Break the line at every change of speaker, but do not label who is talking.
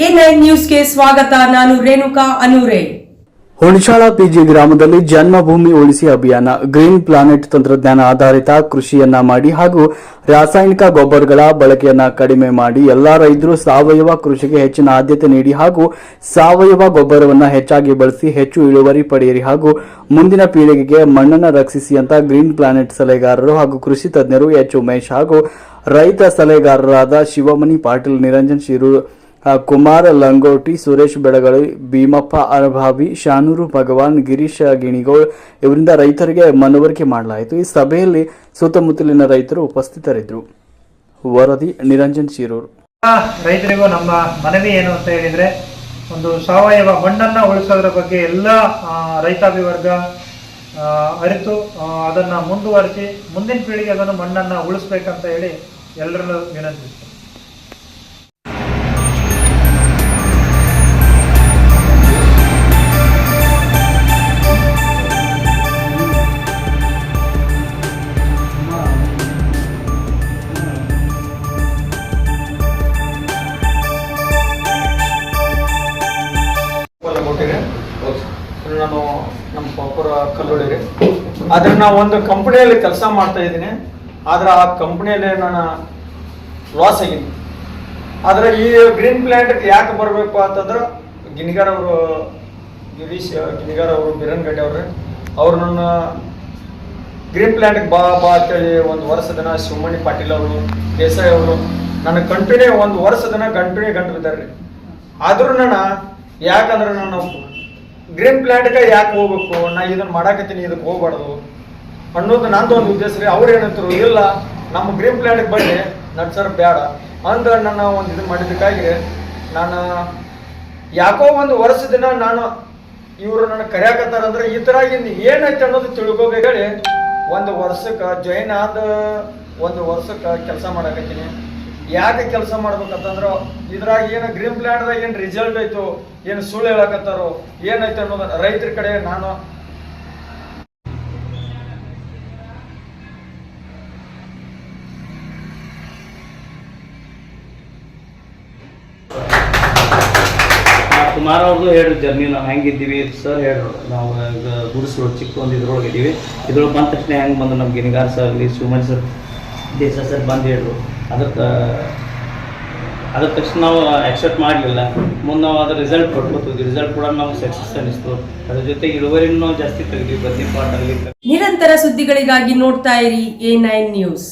A9 ನ್ಯೂಸ್ಗೆ ಸ್ವಾಗತ. ನಾನು ರೇಣುಕಾ ಅನೂರೆ.
ಹುಣಸಾಳ ಪಿಜಿ ಗ್ರಾಮದಲ್ಲಿ ಜನ್ಮಭೂಮಿ ಉಳಿಸಿ ಅಭಿಯಾನ, ಗ್ರೀನ್ ಪ್ಲಾನೆಟ್ ತಂತ್ರಜ್ಞಾನ ಆಧಾರಿತ ಕೃಷಿಯನ್ನ ಮಾಡಿ ಹಾಗೂ ರಾಸಾಯನಿಕ ಗೊಬ್ಬರಗಳ ಬಳಕೆಯನ್ನ ಕಡಿಮೆ ಮಾಡಿ ಎಲ್ಲಾ ರೈತರು ಸಾವಯವ ಕೃಷಿಗೆ ಹೆಚ್ಚಿನ ಆದ್ಯತೆ ನೀಡಿ ಹಾಗೂ ಸಾವಯವ ಗೊಬ್ಬರವನ್ನ ಹೆಚ್ಚಾಗಿ ಬಳಸಿ ಹೆಚ್ಚು ಇಳುವರಿ ಪಡೆಯಿರಿ ಹಾಗೂ ಮುಂದಿನ ಪೀಳಿಗೆಗೆ ಮಣ್ಣನ್ನು ರಕ್ಷಿಸಿ ಅಂತ ಗ್ರೀನ್ ಪ್ಲಾನೆಟ್ ಸಲಹೆಗಾರರು ಹಾಗೂ ಕೃಷಿ ತಜ್ಞರು ಎಚ್ ಉಮೇಶ್ ಹಾಗೂ ರೈತ ಸಲಹೆಗಾರರಾದ ಶಿವಮಣಿ ಪಾಟೀಲ್, ನಿರಂಜನ್ ಶಿರೂರ್, ಕುಮಾರ ಲಂಗೋಟಿ, ಸುರೇಶ್ ಬೆಳಗಳಿ, ಭೀಮಪ್ಪ ಅರಭಾವಿ, ಶಾನೂರು ಭಗವಾನ್, ಗಿರೀಶ್ ಗಿಣಿಗೋಳ್ ಇವರಿಂದ ರೈತರಿಗೆ ಮನವರಿಕೆ ಮಾಡಲಾಯಿತು. ಈ ಸಭೆಯಲ್ಲಿ ಸುತ್ತಮುತ್ತಲಿನ ರೈತರು ಉಪಸ್ಥಿತರಿದ್ದರು. ವರದಿ ನಿರಂಜನ್ ಶಿರೂರ್.
ರೈತರಿಗೂ ನಮ್ಮ ಮನವಿ ಏನು ಅಂತ ಹೇಳಿದ್ರೆ, ಒಂದು ಸಾವಯವ ಮಣ್ಣನ್ನು ಉಳಿಸೋದ್ರ ಬಗ್ಗೆ ಎಲ್ಲ ರೈತಾಪಿ ವರ್ಗ ಅರಿತು ಅದನ್ನು ಮುಂದುವರಿಸಿ ಮುಂದಿನ ಪೀಳಿಗೆ ಅದನ್ನು ಮಣ್ಣನ್ನು ಉಳಿಸ್ಬೇಕಂತ ಹೇಳಿ ಎಲ್ಲರಲ್ಲೂ ವಿನಂತಿಸ್ತಾರೆ.
ನಾನು ನಮ್ಮ ಪಾಪುರ ಕಲ್ಲೊಳ್ಳಿ ಆದ್ರೆ ನಾವು ಒಂದು ಕಂಪ್ನಿಯಲ್ಲಿ ಕೆಲಸ ಮಾಡ್ತಾ ಇದ್ದೀನಿ. ಆದ್ರೆ ಆ ಕಂಪ್ನಿಯಲ್ಲಿ ನಾನು ಲಾಸ್ ಆಗಿದ್ದೀನಿ. ಆದ್ರೆ ಈ ಗ್ರೀನ್ ಪ್ಲಾಂಟ್ ಯಾಕೆ ಬರಬೇಕು ಅಂತಂದ್ರೆ ಗಿಣಿಗಾರ್ ಅವರು, ಗಿರೀಶ್ ಗಿಣಿಗಾರ್ ಅವರು, ಬಿರನ್ಗಡ್ಡೆ ಅವ್ರು ನನ್ನ ಗ್ರೀನ್ ಪ್ಲಾಂಟ್ಗೆ ಬಾ ಅಂತೇಳಿ ಒಂದು ವರ್ಷ ದಿನ ಶಿವಮಣಿ ಪಾಟೀಲ್ ಅವರು, ದೇಸಾಯಿ ಅವರು ನನ್ನ ಕಂಟಿನ್ಯೂ ಒಂದು ವರ್ಷ ದಿನ ಗಂಟು ಬಿದ್ದಾರೆ. ಆದ್ರೂ ನಾನು ಯಾಕಂದ್ರೆ ನಾನು ಗ್ರೀನ್ ಪ್ಲಾಂಟ್ಗೆ ಯಾಕೆ ಹೋಗ್ಬೇಕು, ನಾ ಇದನ್ನ ಮಾಡಾಕತ್ತೀನಿ, ಇದಕ್ಕೆ ಹೋಗ್ಬಾರ್ದು ಅನ್ನೋದು ನಂದು ಒಂದು ಉದ್ದೇಶ ರೀ. ಅವ್ರು ಏನಂತರು, ಇಲ್ಲ ನಮ್ಮ ಗ್ರೀನ್ ಪ್ಲಾಂಟ್ಗೆ ಬನ್ನಿ ನಡ್ಸರ್ ಬೇಡ ಅಂತ ನನ್ನ ಒಂದು ಇದು ಮಾಡಿದ್ದಕ್ಕಾಗಿ ನಾನು ಯಾಕೋ ಒಂದು ವರ್ಷ ದಿನ ಇವರು ನನ್ನ ಕರೆಯಾಕತ್ತಾರಂದ್ರೆ ಈ ಥರ ಏನೈತೆ ಅನ್ನೋದು ತಿಳ್ಕೊಬೇಕೇಳಿ ಒಂದು ವರ್ಷಕ್ಕೆ ಜಾಯಿನ್ ಆದ ಒಂದು ವರ್ಷಕ್ಕೆ ಕೆಲಸ ಮಾಡಾಕತ್ತೀನಿ. ಯಾಕೆ ಕೆಲಸ ಮಾಡ್ಬೇಕಂತಂದ್ರೆ ಇದ್ರಾಗ ಏನು ಗ್ರೀನ್ ಪ್ಲಾಂಟ್ದಾಗ ಏನು ರಿಸಲ್ಟ್ ಐತೋ, ಏನು ಸುಳ್ಳು ಹೇಳಕತ್ತಾರೋ, ಏನೈತೆ ಅನ್ನೋದು ರೈತರ ಕಡೆ ನಾನು
ಕುಮಾರ್ ಅವ್ರದ್ದು ಹೇಳ್ರಿ ಜರ್ನಿ, ನಾವು ಹೆಂಗಿದ್ದೀವಿ ಸರ್ ಹೇಳ್ರು. ನಾವು ಗುಡಿಸು ಚಿಕ್ಕ ಒಂದು ಇದ್ರೊಳಗೆ ಇದ್ದೀವಿ. ಇದ್ರೊಳಗೆ ಬಂದ ತಕ್ಷಣ ಹೆಂಗೆ ಬಂದು ನಮ್ಮ ಗಿಣಿಗಾರ್ ಸರ್ ಆಗಲಿ, ಶಿವಮಣಿ ಸರ್, ದೇಸಾಯಿ ಸರ್ ಬಂದು ಹೇಳ್ರು. ಅದ್ರ ತಕ್ಷಣ ನಾವು ಆಕ್ಸೆಪ್ಟ್ ಮಾಡಲಿಲ್ಲ. ಮುಂದೆ ನಾವು ಅದ್ರ ರಿಸಲ್ಟ್ ಕೊಟ್ಕೊತೀವಿ. ರಿಸಲ್ಟ್ ಕೂಡ ನಾವು ಸಕ್ಸಸ್ ಅನ್ನಿಸ್ತು. ಅದ್ರ ಜೊತೆ ಇಳುವರಿನೂ ಜಾಸ್ತಿ ತೆಗೆದ್ವಿ. ಬದ್ನಿ ಪಾಟಲ್ಲಿ
ನಿರಂತರ ಸುದ್ದಿಗಳಿಗಾಗಿ ನೋಡ್ತಾ ಇರಿ A9 ನ್ಯೂಸ್.